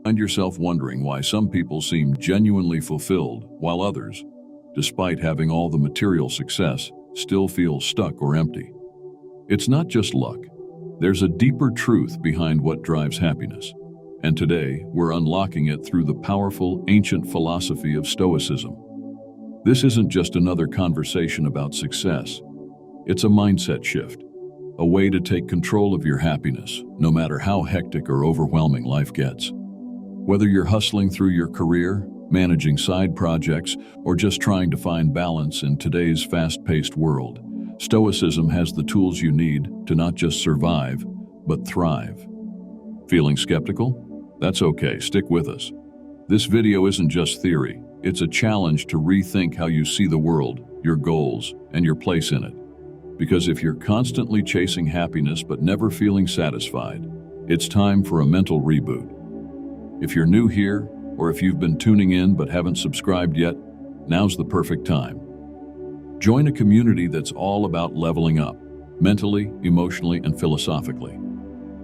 Find yourself wondering why some people seem genuinely fulfilled while others, despite having all the material success, still feel stuck or empty. It's not just luck. There's a deeper truth behind what drives happiness. And today, we're unlocking it through the powerful, ancient philosophy of Stoicism. This isn't just another conversation about success. It's a mindset shift, a way to take control of your happiness, no matter how hectic or overwhelming life gets. Whether you're hustling through your career, managing side projects, or just trying to find balance in today's fast-paced world, Stoicism has the tools you need to not just survive, but thrive. Feeling skeptical? That's okay, stick with us. This video isn't just theory, it's a challenge to rethink how you see the world, your goals, and your place in it. Because if you're constantly chasing happiness but never feeling satisfied, it's time for a mental reboot. If you're new here, or if you've been tuning in but haven't subscribed yet, now's the perfect time. Join a community that's all about leveling up, mentally, emotionally, and philosophically.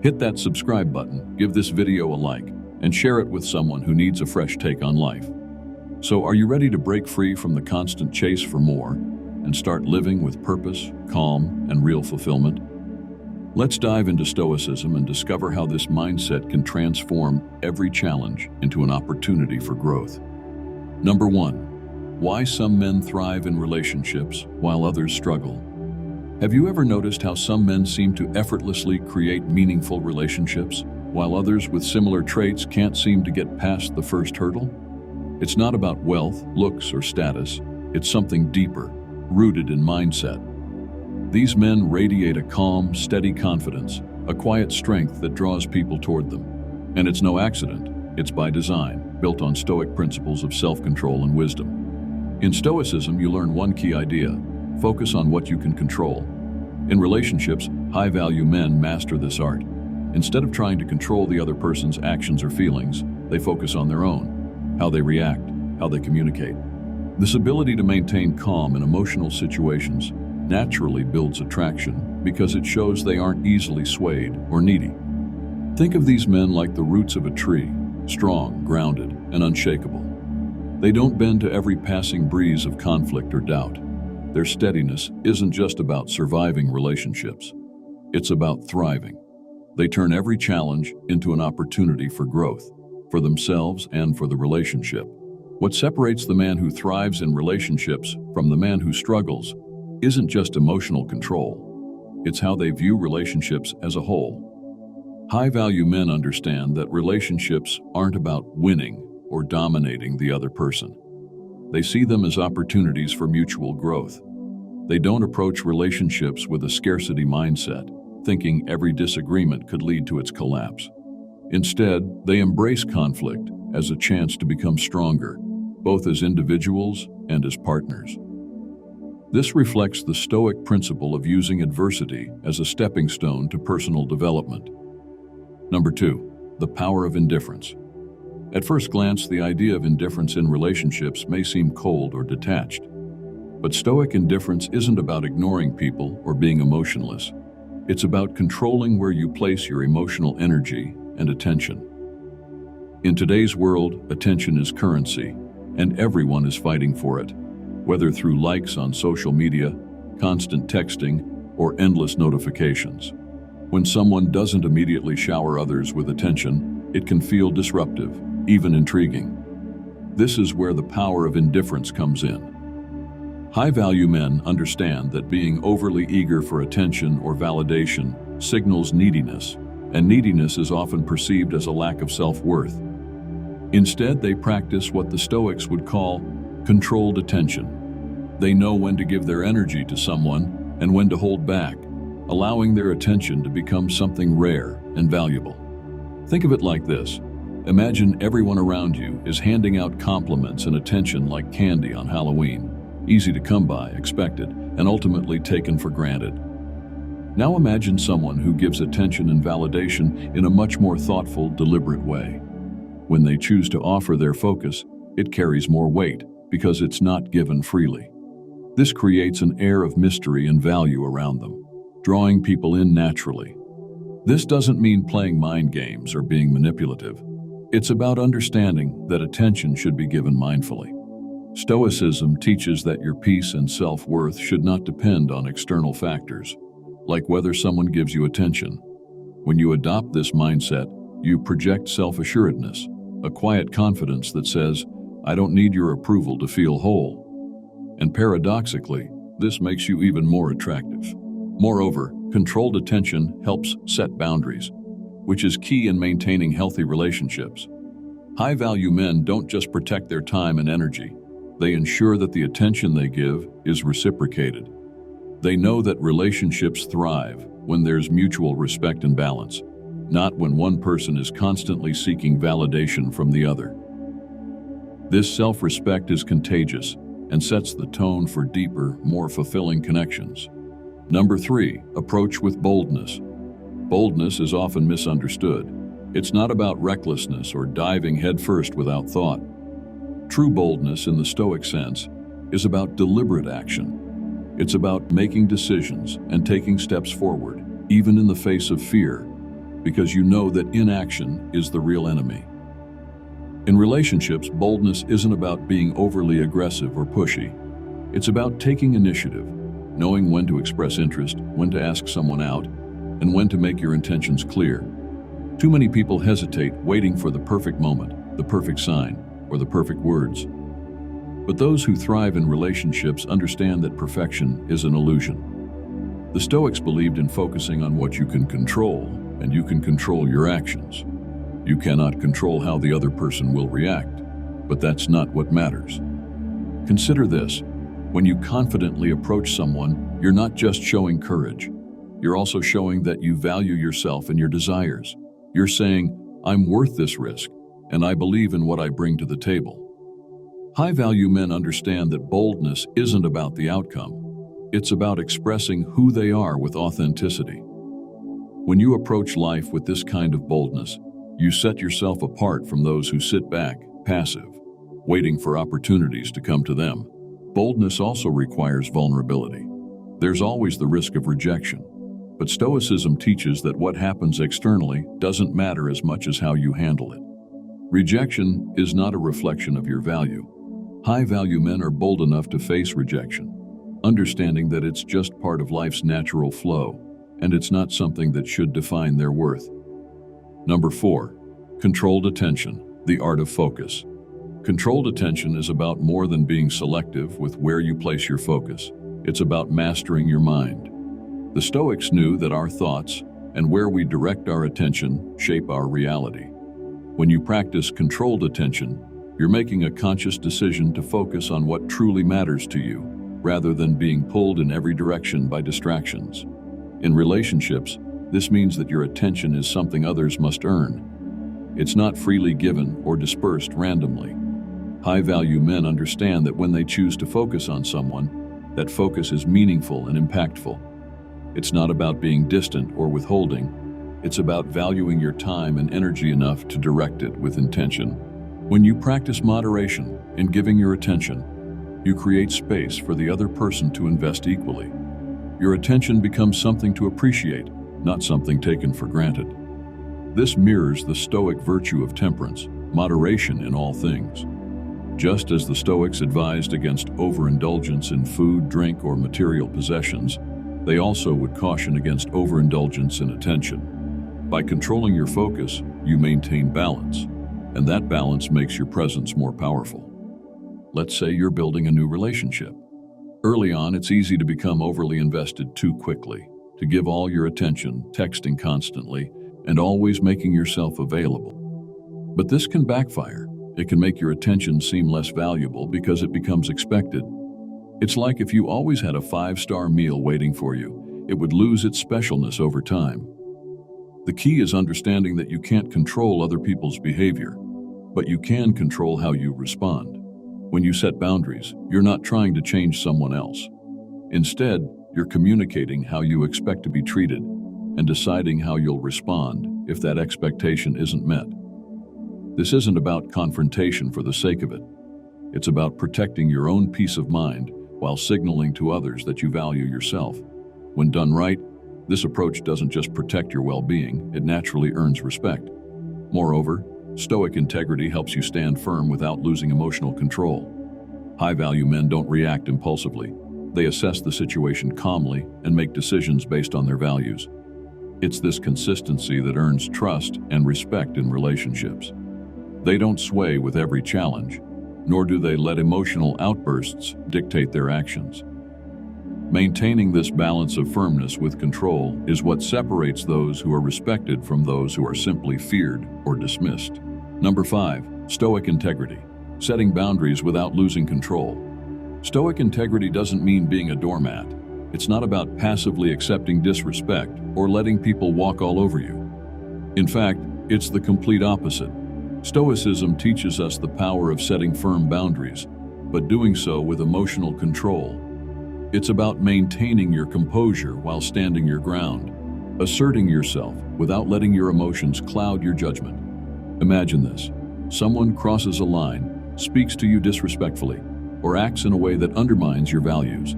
Hit that subscribe button, give this video a like, and share it with someone who needs a fresh take on life. So are you ready to break free from the constant chase for more and start living with purpose, calm, and real fulfillment? Let's dive into Stoicism and discover how this mindset can transform every challenge into an opportunity for growth. Number 1, why some men thrive in relationships while others struggle. Have you ever noticed how some men seem to effortlessly create meaningful relationships, while others with similar traits can't seem to get past the first hurdle? It's not about wealth, looks, or status. It's something deeper, rooted in mindset. These men radiate a calm, steady confidence, a quiet strength that draws people toward them. And it's no accident. It's by design, built on Stoic principles of self-control and wisdom. In Stoicism, you learn one key idea: focus on what you can control. In relationships, high-value men master this art. Instead of trying to control the other person's actions or feelings, they focus on their own, how they react, how they communicate. This ability to maintain calm in emotional situations naturally builds attraction because it shows they aren't easily swayed or needy. Think of these men like the roots of a tree, strong, grounded, and unshakable. They don't bend to every passing breeze of conflict or doubt. Their steadiness isn't just about surviving relationships. It's about thriving. They turn every challenge into an opportunity for growth, for themselves and for the relationship. What separates the man who thrives in relationships from the man who struggles isn't just emotional control. It's how they view relationships as a whole. High-value men understand that relationships aren't about winning or dominating the other person. They see them as opportunities for mutual growth. They don't approach relationships with a scarcity mindset, thinking every disagreement could lead to its collapse. Instead, they embrace conflict as a chance to become stronger, both as individuals and as partners. This reflects the Stoic principle of using adversity as a stepping stone to personal development. Number 2, the power of indifference. At first glance, the idea of indifference in relationships may seem cold or detached. But Stoic indifference isn't about ignoring people or being emotionless. It's about controlling where you place your emotional energy and attention. In today's world, attention is currency, and everyone is fighting for it, whether through likes on social media, constant texting, or endless notifications. When someone doesn't immediately shower others with attention, it can feel disruptive, even intriguing. This is where the power of indifference comes in. High-value men understand that being overly eager for attention or validation signals neediness, and neediness is often perceived as a lack of self-worth. Instead, they practice what the Stoics would call controlled attention. They know when to give their energy to someone and when to hold back, allowing their attention to become something rare and valuable. Think of it like this. Imagine everyone around you is handing out compliments and attention like candy on Halloween, easy to come by, expected, and ultimately taken for granted. Now imagine someone who gives attention and validation in a much more thoughtful, deliberate way. When they choose to offer their focus, it carries more weight because it's not given freely. This creates an air of mystery and value around them, drawing people in naturally. This doesn't mean playing mind games or being manipulative. It's about understanding that attention should be given mindfully. Stoicism teaches that your peace and self-worth should not depend on external factors, like whether someone gives you attention. When you adopt this mindset, you project self-assuredness, a quiet confidence that says, "I don't need your approval to feel whole." And paradoxically, this makes you even more attractive. Moreover, controlled attention helps set boundaries, which is key in maintaining healthy relationships. High-value men don't just protect their time and energy. They ensure that the attention they give is reciprocated. They know that relationships thrive when there's mutual respect and balance, not when one person is constantly seeking validation from the other. This self-respect is contagious and sets the tone for deeper, more fulfilling connections. Number 3, approach with boldness. Boldness is often misunderstood. It's not about recklessness or diving headfirst without thought. True boldness in the Stoic sense is about deliberate action. It's about making decisions and taking steps forward, even in the face of fear, because you know that inaction is the real enemy. In relationships, boldness isn't about being overly aggressive or pushy. It's about taking initiative, knowing when to express interest, when to ask someone out, and when to make your intentions clear. Too many people hesitate, waiting for the perfect moment, the perfect sign, or the perfect words. But those who thrive in relationships understand that perfection is an illusion. The Stoics believed in focusing on what you can control, and you can control your actions. You cannot control how the other person will react, but that's not what matters. Consider this: when you confidently approach someone, you're not just showing courage. You're also showing that you value yourself and your desires. You're saying, "I'm worth this risk, and I believe in what I bring to the table." High-value men understand that boldness isn't about the outcome. It's about expressing who they are with authenticity. When you approach life with this kind of boldness, you set yourself apart from those who sit back, passive, waiting for opportunities to come to them. Boldness also requires vulnerability. There's always the risk of rejection. But Stoicism teaches that what happens externally doesn't matter as much as how you handle it. Rejection is not a reflection of your value. High-value men are bold enough to face rejection, understanding that it's just part of life's natural flow, and it's not something that should define their worth. Number 4, controlled attention, the art of focus. Controlled attention is about more than being selective with where you place your focus. It's about mastering your mind. The Stoics knew that our thoughts and where we direct our attention shape our reality. When you practice controlled attention, you're making a conscious decision to focus on what truly matters to you, rather than being pulled in every direction by distractions. In relationships, this means that your attention is something others must earn. It's not freely given or dispersed randomly. High-value men understand that when they choose to focus on someone, that focus is meaningful and impactful. It's not about being distant or withholding. It's about valuing your time and energy enough to direct it with intention. When you practice moderation in giving your attention, you create space for the other person to invest equally. Your attention becomes something to appreciate, not something taken for granted. This mirrors the Stoic virtue of temperance, moderation in all things. Just as the Stoics advised against overindulgence in food, drink, or material possessions, they also would caution against overindulgence in attention. By controlling your focus, you maintain balance, and that balance makes your presence more powerful. Let's say you're building a new relationship. Early on, it's easy to become overly invested too quickly, to give all your attention, texting constantly, and always making yourself available. But this can backfire. It can make your attention seem less valuable because it becomes expected. It's like if you always had a 5-star meal waiting for you, it would lose its specialness over time. The key is understanding that you can't control other people's behavior, but you can control how you respond. When you set boundaries, you're not trying to change someone else. Instead, you're communicating how you expect to be treated and deciding how you'll respond if that expectation isn't met. This isn't about confrontation for the sake of it. It's about protecting your own peace of mind while signaling to others that you value yourself. When done right, this approach doesn't just protect your well-being, it naturally earns respect. Moreover, Stoic integrity helps you stand firm without losing emotional control. High-value men don't react impulsively. They assess the situation calmly and make decisions based on their values. It's this consistency that earns trust and respect in relationships. They don't sway with every challenge, nor do they let emotional outbursts dictate their actions. Maintaining this balance of firmness with control is what separates those who are respected from those who are simply feared or dismissed. Number 5, Stoic integrity. Setting boundaries without losing control. Stoic integrity doesn't mean being a doormat. It's not about passively accepting disrespect or letting people walk all over you. In fact, it's the complete opposite. Stoicism teaches us the power of setting firm boundaries, but doing so with emotional control. It's about maintaining your composure while standing your ground, asserting yourself without letting your emotions cloud your judgment. Imagine this. Someone crosses a line, speaks to you disrespectfully, or acts in a way that undermines your values.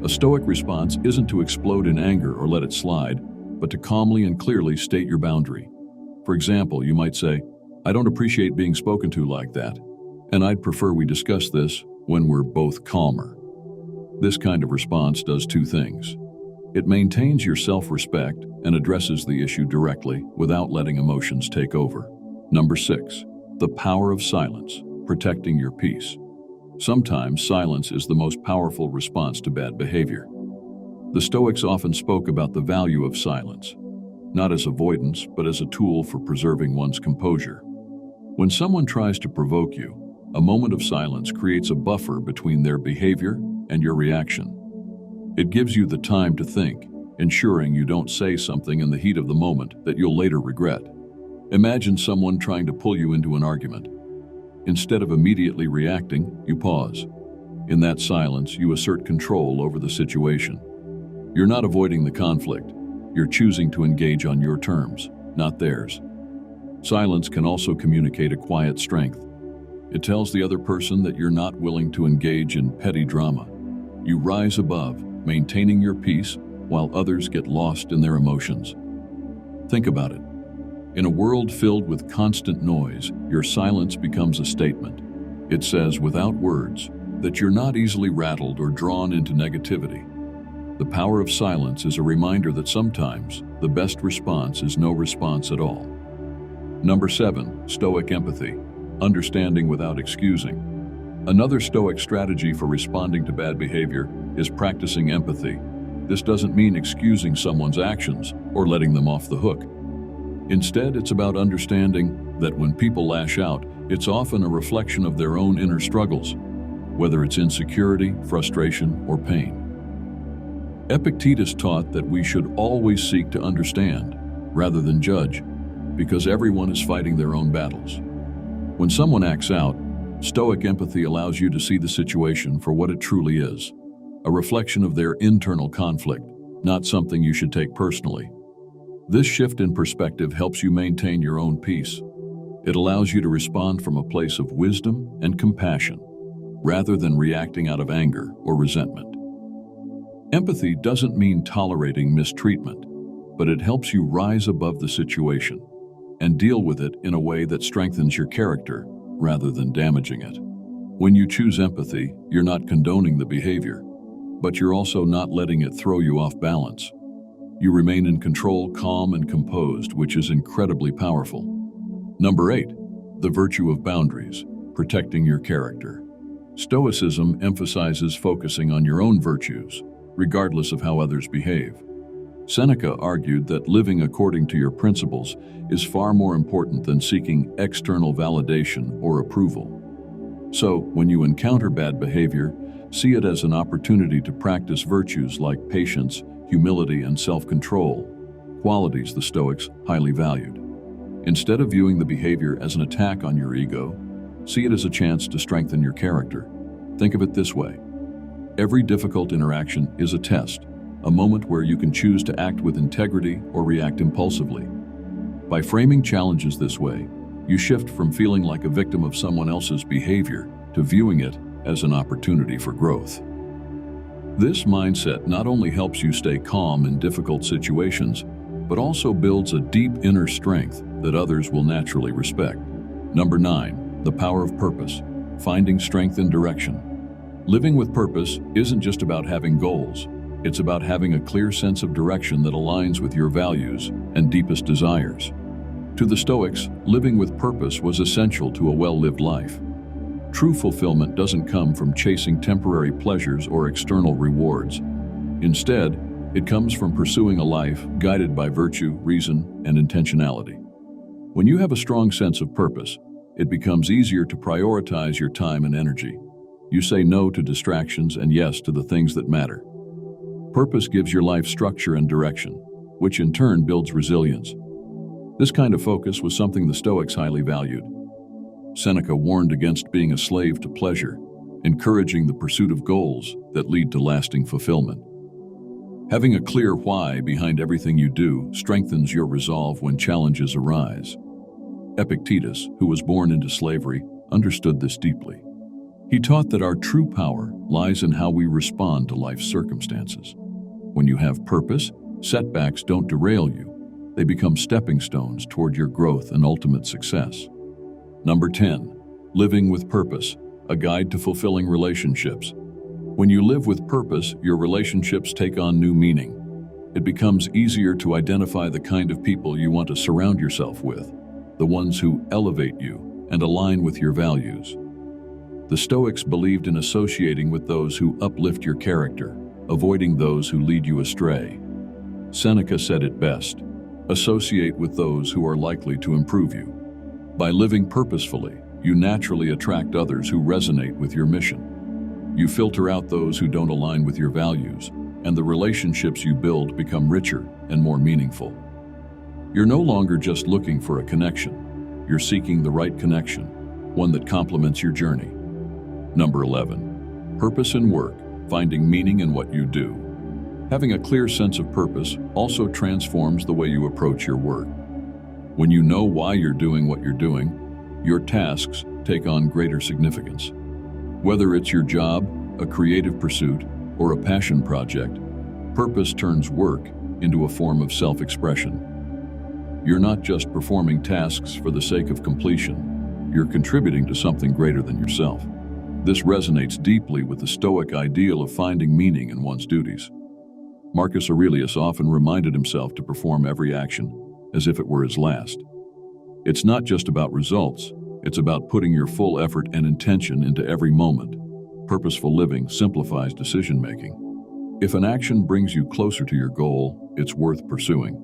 A Stoic response isn't to explode in anger or let it slide, but to calmly and clearly state your boundary. For example, you might say, "I don't appreciate being spoken to like that, and I'd prefer we discuss this when we're both calmer." This kind of response does two things. It maintains your self-respect and addresses the issue directly without letting emotions take over. Number 6, the power of silence, protecting your peace. Sometimes silence is the most powerful response to bad behavior. The Stoics often spoke about the value of silence, not as avoidance, but as a tool for preserving one's composure. When someone tries to provoke you, a moment of silence creates a buffer between their behavior and your reaction. It gives you the time to think, ensuring you don't say something in the heat of the moment that you'll later regret. Imagine someone trying to pull you into an argument. Instead of immediately reacting, you pause. In that silence, you assert control over the situation. You're not avoiding the conflict. You're choosing to engage on your terms, not theirs. Silence can also communicate a quiet strength. It tells the other person that you're not willing to engage in petty drama. You rise above, maintaining your peace while others get lost in their emotions. Think about it. In a world filled with constant noise, your silence becomes a statement. It says, without words, that you're not easily rattled or drawn into negativity. The power of silence is a reminder that sometimes the best response is no response at all. Number 7, Stoic empathy, understanding without excusing. Another Stoic strategy for responding to bad behavior is practicing empathy. This doesn't mean excusing someone's actions or letting them off the hook. Instead, it's about understanding that when people lash out, it's often a reflection of their own inner struggles, whether it's insecurity, frustration, or pain. Epictetus taught that we should always seek to understand, rather than judge, because everyone is fighting their own battles. When someone acts out, Stoic empathy allows you to see the situation for what it truly is, a reflection of their internal conflict, not something you should take personally. This shift in perspective helps you maintain your own peace. It allows you to respond from a place of wisdom and compassion, rather than reacting out of anger or resentment. Empathy doesn't mean tolerating mistreatment, but it helps you rise above the situation and deal with it in a way that strengthens your character rather than damaging it. When you choose empathy, you're not condoning the behavior, but you're also not letting it throw you off balance. You remain in control, calm, and composed, which is incredibly powerful. Number 8, the virtue of boundaries, protecting your character. Stoicism emphasizes focusing on your own virtues, regardless of how others behave. Seneca argued that living according to your principles is far more important than seeking external validation or approval. So, when you encounter bad behavior, see it as an opportunity to practice virtues like patience, humility, and self-control, qualities the Stoics highly valued. Instead of viewing the behavior as an attack on your ego, see it as a chance to strengthen your character. Think of it this way. Every difficult interaction is a test, a moment where you can choose to act with integrity or react impulsively. By framing challenges this way, you shift from feeling like a victim of someone else's behavior to viewing it as an opportunity for growth. This mindset not only helps you stay calm in difficult situations, but also builds a deep inner strength that others will naturally respect. Number 9, the power of purpose, finding strength in direction. Living with purpose isn't just about having goals. It's about having a clear sense of direction that aligns with your values and deepest desires. To the Stoics, living with purpose was essential to a well-lived life. True fulfillment doesn't come from chasing temporary pleasures or external rewards. Instead, it comes from pursuing a life guided by virtue, reason, and intentionality. When you have a strong sense of purpose, it becomes easier to prioritize your time and energy. You say no to distractions and yes to the things that matter. Purpose gives your life structure and direction, which in turn builds resilience. This kind of focus was something the Stoics highly valued. Seneca warned against being a slave to pleasure, encouraging the pursuit of goals that lead to lasting fulfillment. Having a clear why behind everything you do strengthens your resolve when challenges arise. Epictetus, who was born into slavery, understood this deeply. He taught that our true power lies in how we respond to life's circumstances. When you have purpose, setbacks don't derail you. They become stepping stones toward your growth and ultimate success. Number 10, living with purpose, a guide to fulfilling relationships. When you live with purpose, your relationships take on new meaning. It becomes easier to identify the kind of people you want to surround yourself with, the ones who elevate you and align with your values. The Stoics believed in associating with those who uplift your character, avoiding those who lead you astray. Seneca said it best, associate with those who are likely to improve you. By living purposefully, you naturally attract others who resonate with your mission. You filter out those who don't align with your values, and the relationships you build become richer and more meaningful. You're no longer just looking for a connection. You're seeking the right connection, one that complements your journey. Number 11, purpose in work, finding meaning in what you do. Having a clear sense of purpose also transforms the way you approach your work. When you know why you're doing what you're doing, your tasks take on greater significance. Whether it's your job, a creative pursuit, or a passion project, purpose turns work into a form of self-expression. You're not just performing tasks for the sake of completion, you're contributing to something greater than yourself. This resonates deeply with the Stoic ideal of finding meaning in one's duties. Marcus Aurelius often reminded himself to perform every action as if it were his last. It's not just about results, it's about putting your full effort and intention into every moment. Purposeful living simplifies decision-making. If an action brings you closer to your goal, it's worth pursuing.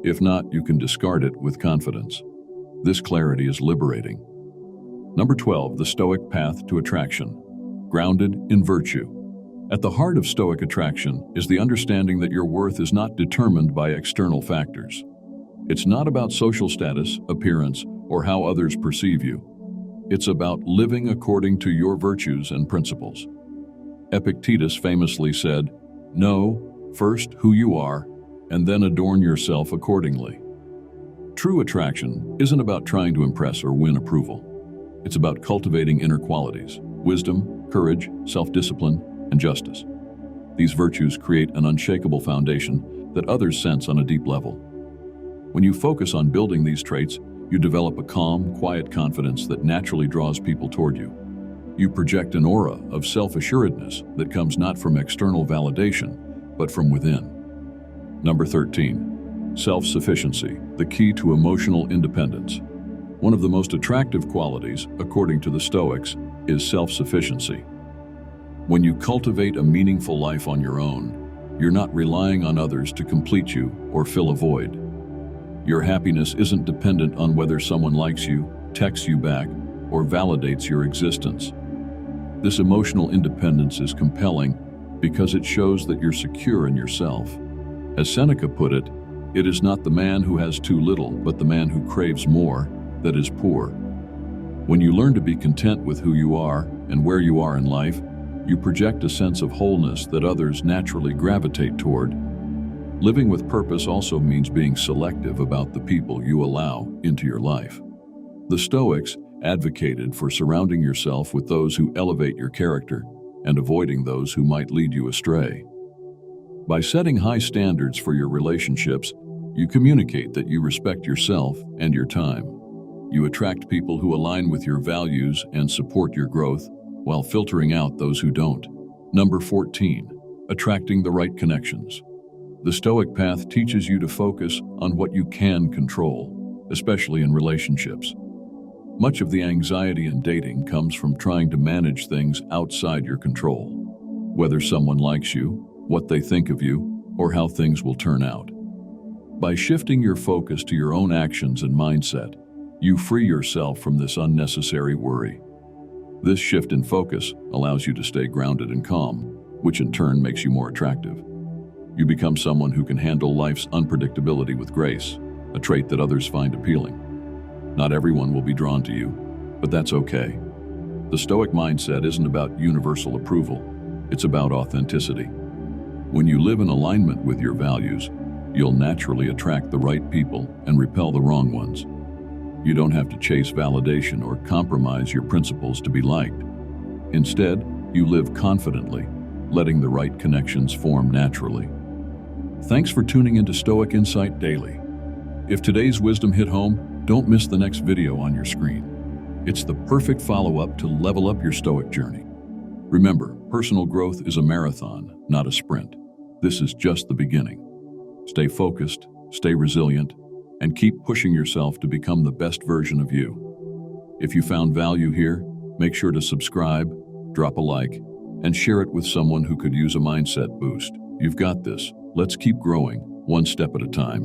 If not, you can discard it with confidence. This clarity is liberating. Number 12, the Stoic path to attraction, grounded in virtue. At the heart of Stoic attraction is the understanding that your worth is not determined by external factors. It's not about social status, appearance, or how others perceive you. It's about living according to your virtues and principles. Epictetus famously said, "Know first who you are, and then adorn yourself accordingly." True attraction isn't about trying to impress or win approval. It's about cultivating inner qualities, wisdom, courage, self-discipline, and justice. These virtues create an unshakable foundation that others sense on a deep level. When you focus on building these traits, you develop a calm, quiet confidence that naturally draws people toward you. You project an aura of self-assuredness that comes not from external validation, but from within. Number 13, self-sufficiency, the key to emotional independence. One of the most attractive qualities, according to the Stoics, is self-sufficiency. When you cultivate a meaningful life on your own, you're not relying on others to complete you or fill a void. Your happiness isn't dependent on whether someone likes you, texts you back, or validates your existence. This emotional independence is compelling because it shows that you're secure in yourself. As Seneca put it, it is not the man who has too little, but the man who craves more that is poor. When you learn to be content with who you are and where you are in life, you project a sense of wholeness that others naturally gravitate toward. Living with purpose also means being selective about the people you allow into your life. The Stoics advocated for surrounding yourself with those who elevate your character and avoiding those who might lead you astray. By setting high standards for your relationships, you communicate that you respect yourself and your time. You attract people who align with your values and support your growth, while filtering out those who don't. Number 14. Attracting the right connections. The Stoic path teaches you to focus on what you can control, especially in relationships. Much of the anxiety in dating comes from trying to manage things outside your control. Whether someone likes you, what they think of you, or how things will turn out. By shifting your focus to your own actions and mindset, you free yourself from this unnecessary worry. This shift in focus allows you to stay grounded and calm, which in turn makes you more attractive. You become someone who can handle life's unpredictability with grace, a trait that others find appealing. Not everyone will be drawn to you, but that's okay. The Stoic mindset isn't about universal approval, it's about authenticity. When you live in alignment with your values, you'll naturally attract the right people and repel the wrong ones. You don't have to chase validation or compromise your principles to be liked. Instead, you live confidently, letting the right connections form naturally. Thanks for tuning into Stoic Insight Daily. If today's wisdom hit home, don't miss the next video on your screen. It's the perfect follow-up to level up your Stoic journey. Remember, personal growth is a marathon, not a sprint. This is just the beginning. Stay focused, stay resilient, and keep pushing yourself to become the best version of you. If you found value here, make sure to subscribe, drop a like, and share it with someone who could use a mindset boost. You've got this. Let's keep growing, one step at a time.